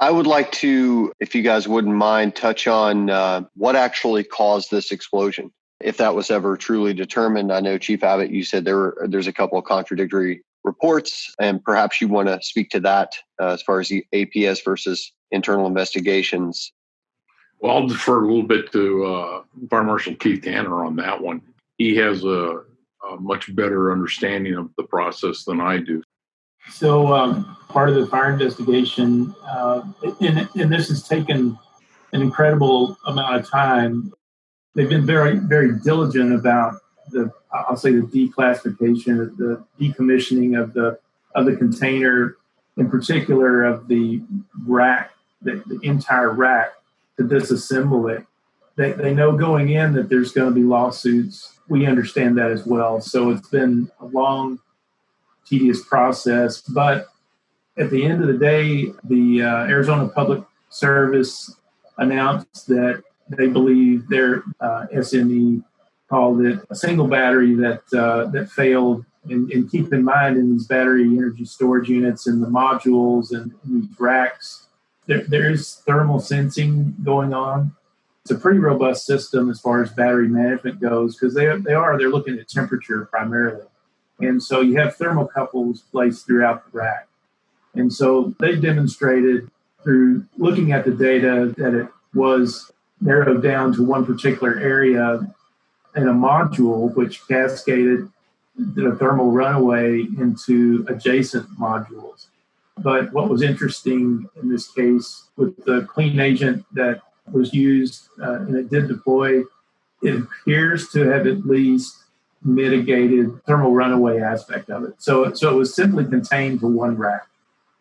I would like to, if you guys wouldn't mind, touch on what actually caused this explosion. If that was ever truly determined. I know, Chief Abbott, you said there's a couple of contradictory reports, and perhaps you want to speak to that as far as the APS versus internal investigations. Well, I'll defer a little bit to Fire Marshal Keith Tanner on that one. He has a much better understanding of the process than I do. So part of the fire investigation, and this has taken an incredible amount of time. They've been very, very diligent about the declassification, the decommissioning of the container, in particular of the rack, the entire rack, to disassemble it. They know going in that there's going to be lawsuits. We understand that as well. So it's been a long, tedious process. But at the end of the day, the Arizona Public Service announced that they believe their SME called it a single battery that failed. And keep in mind, in these battery energy storage units and the modules and these racks, there's thermal sensing going on. It's a pretty robust system as far as battery management goes, because they're looking at temperature primarily. And so you have thermocouples placed throughout the rack. And so they demonstrated through looking at the data that it was narrowed down to one particular area in a module, which cascaded the thermal runaway into adjacent modules. But what was interesting in this case with the clean agent that was used and it did deploy, it appears to have at least mitigated thermal runaway aspect of it. So it was simply contained to one rack.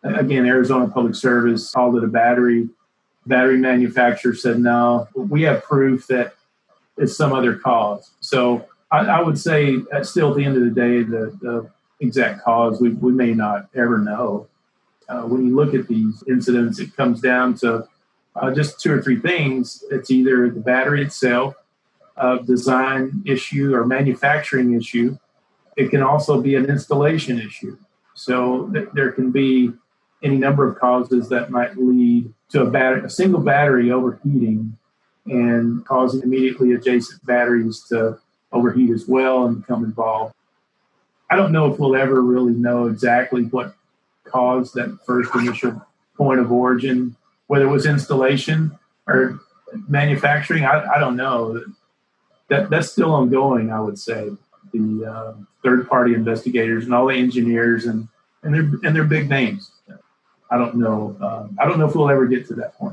Again, Arizona Public Service called it a battery. Battery manufacturer said, no, we have proof that it's some other cause. So I would say still at the end of the day, the exact cause, we may not ever know. When you look at these incidents, it comes down to just two or three things. It's either the battery itself, a design issue or manufacturing issue. It can also be an installation issue. So there can be any number of causes that might lead to a single battery overheating and causing immediately adjacent batteries to overheat as well and become involved. I don't know if we'll ever really know exactly what caused that first initial point of origin, whether it was installation or manufacturing. I don't know. That's still ongoing, I would say. The third-party investigators and all the engineers and they're big names. I don't know. I don't know if we'll ever get to that point.